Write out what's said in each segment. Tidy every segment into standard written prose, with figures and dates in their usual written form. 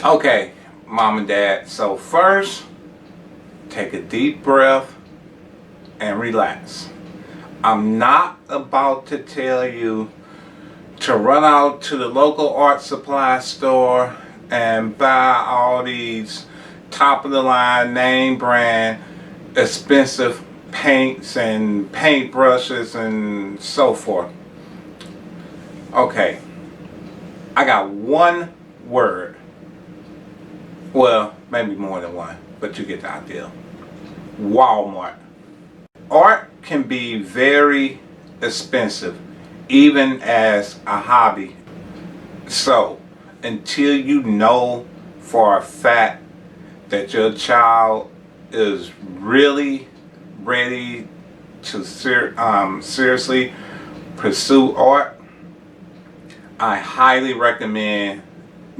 Okay, mom and dad, so first, take a deep breath and relax. I'm not about to tell you to run out to the local art supply store and buy all these top of the line name brand expensive paints and paint brushes and so forth. Okay, I got one word. Well, maybe more than one, but you get the idea. Walmart. Art can be very expensive, even as a hobby. So, until you know for a fact that your child is really ready to seriously pursue art, I highly recommend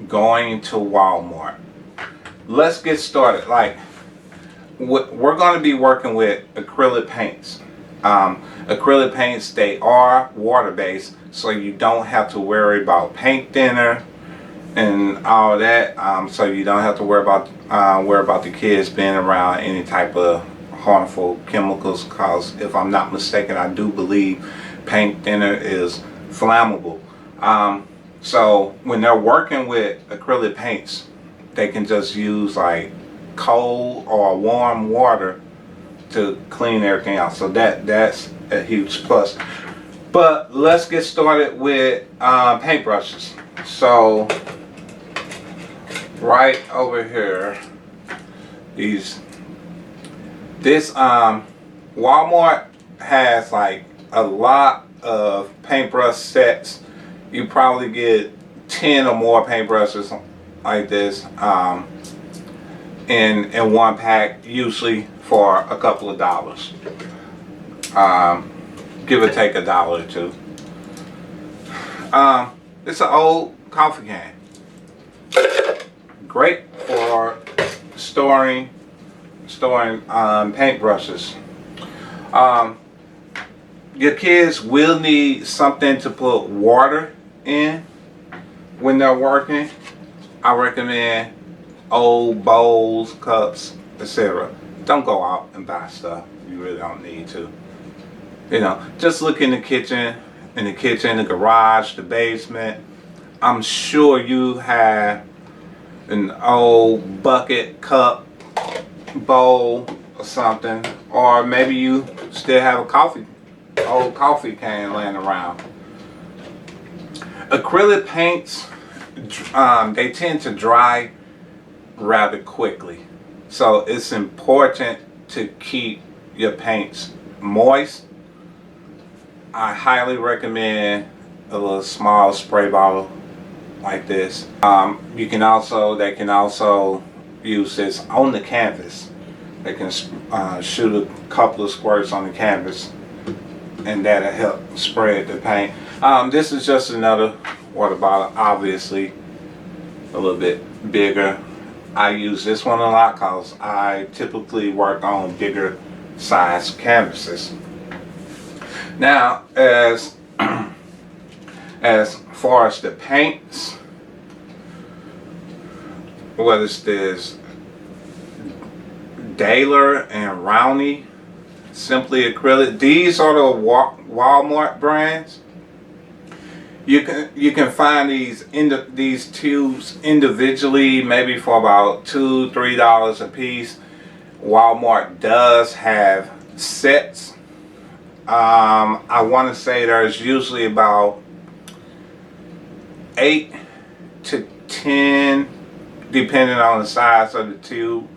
going to Walmart. Let's get started. Like, we're going to be working with acrylic paints. Acrylic paints, they are water-based, so you don't have to worry about paint thinner and all that. So you don't have to worry about the kids being around any type of harmful chemicals. Because if I'm not mistaken, I do believe paint thinner is flammable. So when they're working with acrylic paints, they can just use like cold or warm water to clean everything out. So that's a huge plus. But let's get started with paintbrushes. So right over here, this Walmart has like a lot of paintbrush sets. You probably get 10 or more paintbrushes like this in one pack, usually for a couple of dollars, give or take $1 or $2. It's an old coffee can, great for storing paintbrushes. Your kids will need something to put water in when they're working. I recommend old bowls, cups, etc. Don't go out and buy stuff you really don't need to. You know, just look in the kitchen, the garage, the basement. I'm sure you have an old bucket, cup, bowl, or something, or maybe you still have old coffee can laying around. Acrylic paints, they tend to dry rather quickly, so it's important to keep your paints moist. I highly recommend a little small spray bottle like this. They can also use this on the canvas. They can shoot a couple of squirts on the canvas, and that'll help spread the paint. This is just another water bottle, obviously a little bit bigger. I use this one a lot because I typically work on bigger size canvases. Now, as far as the paints, what is this? Daler and Rowney Simply Acrylic. These are the Walmart brands. You can find these tubes individually, maybe for about $2-3 a piece. Walmart does have sets. I want to say there's usually about 8 to 10, depending on the size of the tube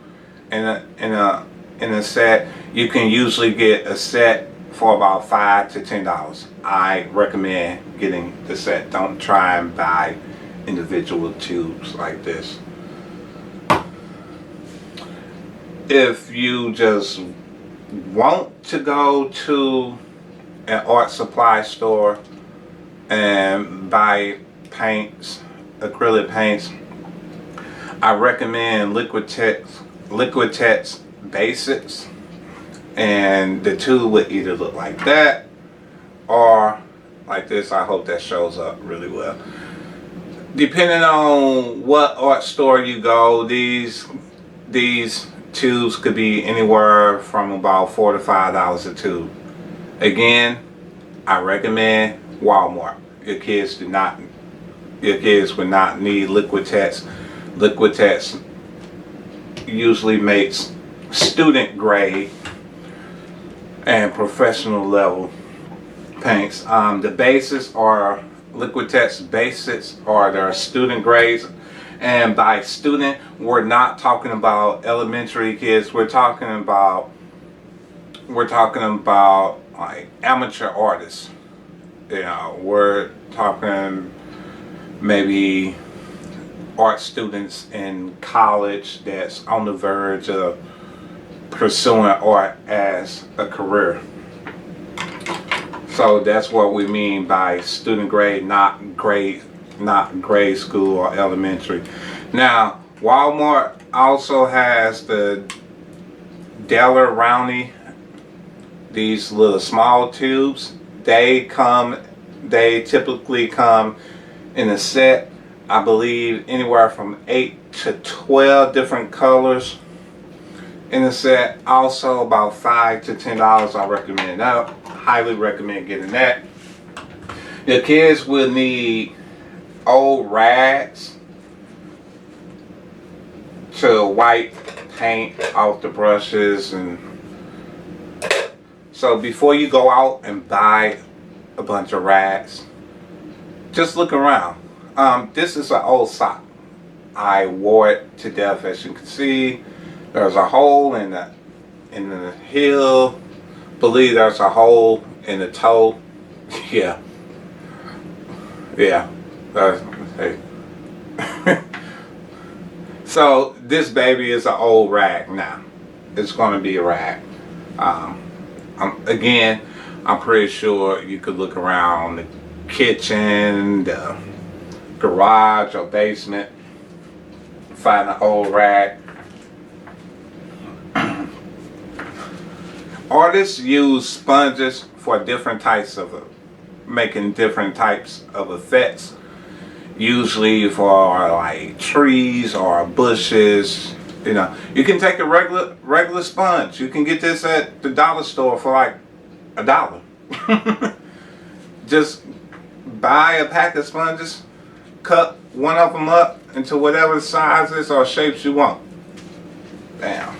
in a set. You can usually get a set for about $5 to $10. I recommend getting the set. Don't try and buy individual tubes like this. If you just want to go to an art supply store and buy paints, acrylic paints, I recommend Liquitex Basics, and the tube would either look like that or like this. I hope that shows up really well. depending on what art store you go, these tubes could be anywhere from about $4 to $5 a tube. Again, I recommend Walmart. Your kids would not need Liquitex. Liquitex usually makes student grade and professional level paints. The bases are Liquitex basics are their student grades, and by student we're not talking about elementary kids. We're talking about like amateur artists. You know, we're talking maybe art students in college that's on the verge of pursuing art as a career. So that's what we mean by student grade, not grade school or elementary. Now, Walmart also has the Daler Rowney, these little small tubes. They typically come in a set, I believe anywhere from 8 to 12 different colors in a set. Also about $5 to $10. I recommend that. Highly recommend getting that. Your kids will need old rags to wipe paint off the brushes, and so before you go out and buy a bunch of rags, just look around. This is an old sock. I wore it to death. As you can see, there's a hole in the heel. Believe there's a hole in the toe. Yeah. Hey. So this baby is an old rag now. It's going to be a rag. Again, I'm pretty sure you could look around the kitchen, the garage or basement, find an old rag. Artists use sponges for different types of making different types of effects, usually for like trees or bushes. You know, you can take a regular sponge. You can get this at the dollar store for like $1. Just buy a pack of sponges, cut one of them up into whatever sizes or shapes you want. Bam.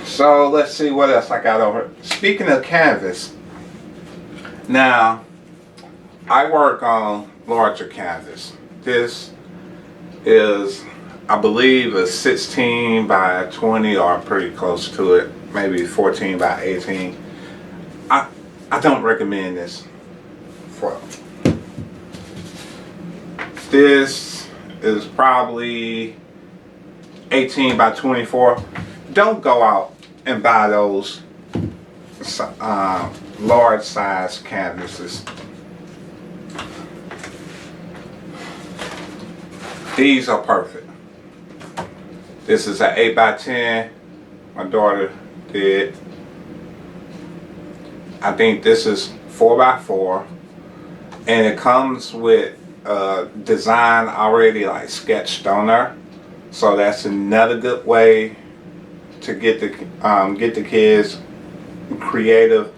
So let's see what else I got over. Speaking of canvas, now I work on larger canvas. This is, I believe, a 16 by 20 or pretty close to it, maybe 14 by 18. I don't recommend this for. This is probably 18 by 24. Don't go out and buy those large size canvases. These are perfect. This is an 8 by 10. My daughter did. I think this is 4 by 4, and it comes with a design already like sketched on there. So that's another good way to get the kids' creative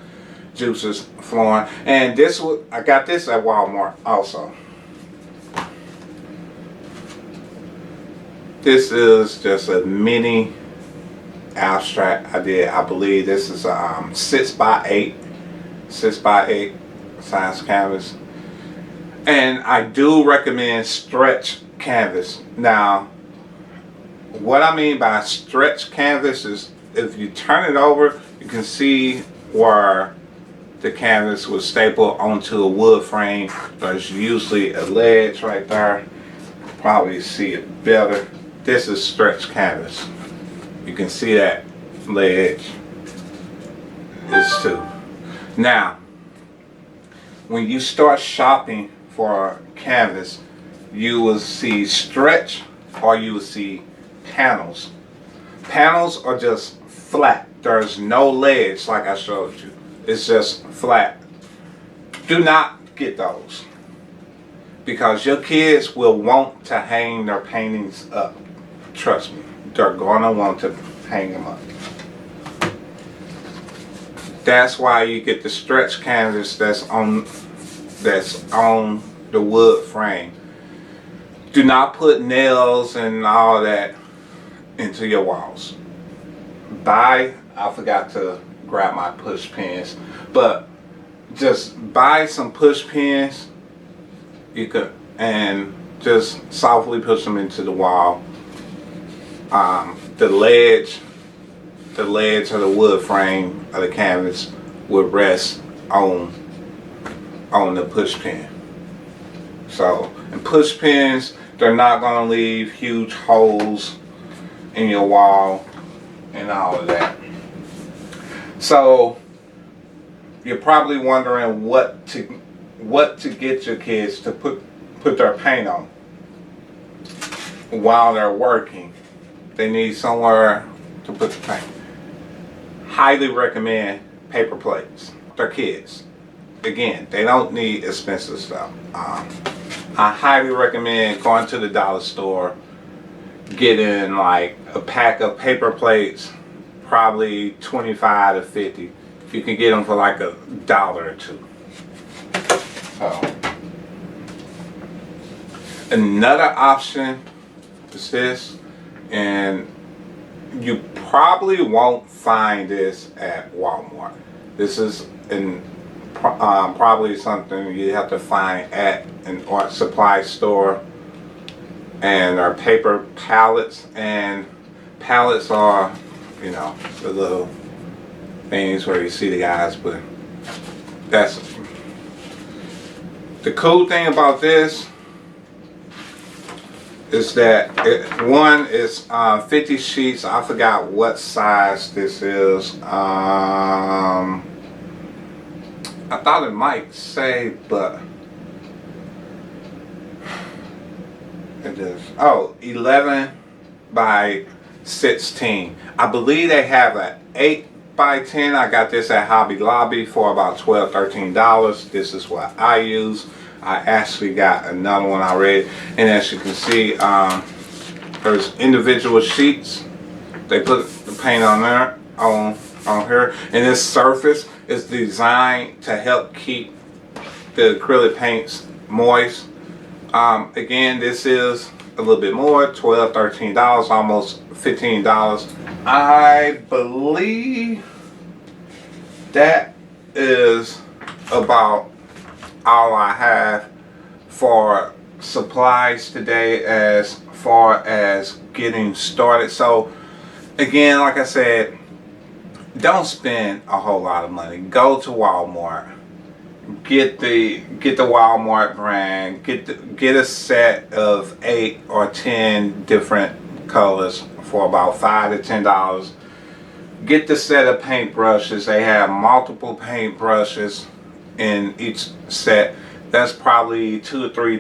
juices flowing. And this I got this at Walmart also. This is just a mini abstract I did. I believe this is 6 by 8 size canvas, and I do recommend stretch canvas. Now, what I mean by stretch canvas is if you turn it over, you can see where the canvas was stapled onto a wood frame. There's usually a ledge right there. Probably see it better. This is stretch canvas. You can see that ledge is too. Now, when you start shopping for canvas, you will see stretch or you will see panels. Panels are just flat. There's no ledge like I showed you. It's just flat. Do not get those because your kids will want to hang their paintings up. Trust me, they're gonna want to hang them up. That's why you get the stretch canvas that's on the wood frame. Do not put nails and all that into your walls. I forgot to grab my push pins, but just buy some push pins. You could, and just softly push them into the wall. The ledge of the wood frame of the canvas would rest on the push pin. So, and push pins, they're not going to leave huge holes in your wall and all of that. So you're probably wondering what to get your kids to put their paint on while they're working. They need somewhere to put the paint. Highly recommend paper plates. They're kids. Again, they don't need expensive stuff. I highly recommend going to the dollar store, getting like a pack of paper plates, probably 25 to 50. You can get them for like $1 or $2. So, another option is this, and you probably won't find this at Walmart. This is probably something you have to find at an art supply store, and our paper pallets. And pallets are, you know, the little things where you see the guys, but that's the cool thing about this is that one is 50 sheets. I forgot what size this is. I thought it might say, but it is 11 by 16. I believe they have an 8 by 10. I got this at Hobby Lobby for about $12, $13. This is what I use. I actually got another one already, and as you can see, there's individual sheets. They put the paint on there, on here, and this surface is designed to help keep the acrylic paints moist. Again, this is a little bit more, $12, $13, almost $15. I believe that is about all I have for supplies today as far as getting started. So again, like I said, don't spend a whole lot of money. Go to Walmart. Get the Walmart brand. Get a set of 8 or 10 different colors for about $5 to $10. Get the set of paintbrushes. They have multiple paintbrushes in each set. That's probably $2 to $3.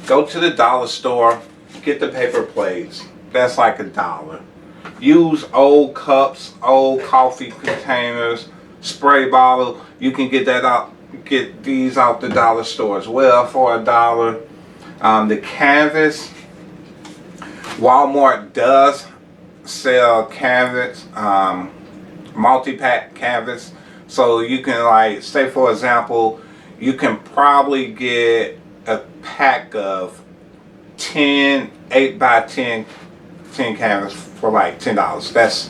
Go to the dollar store. Get the paper plates. That's like $1. Use old cups, old coffee containers, spray bottle. You can get that out. Get these out the dollar store as well for $1. The canvas, Walmart does sell canvas, multi-pack canvas. So you can, like, say for example, you can probably get a pack of 10 8 by 10 canvas for like $10. That's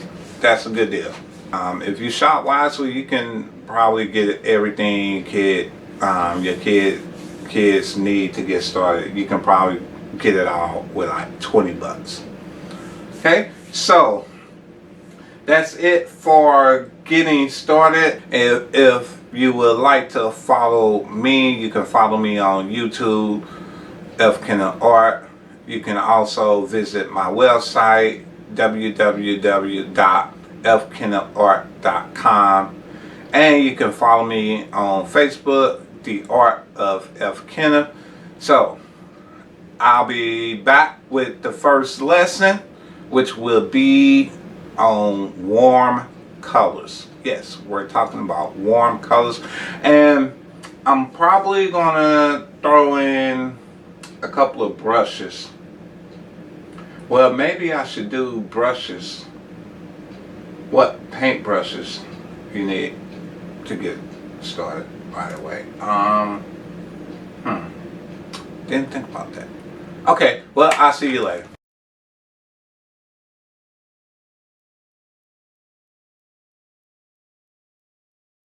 a good deal. If you shop wisely, you can probably get everything your kids need to get started. You can probably get it all with like $20. Okay, so that's it for getting started. If you would like to follow me, you can follow me on YouTube, F. Kenneth Art. You can also visit my website, www.fkennethart.com, and you can follow me on Facebook, The Art of F. Kenneth. So I'll be back with the first lesson, which will be on warm colors. Yes, we're talking about warm colors. And I'm probably gonna throw in a couple of brushes. Well, maybe I should do brushes. What paint brushes you need to get started, by the way? Didn't think about that. Okay, well, I'll see you later.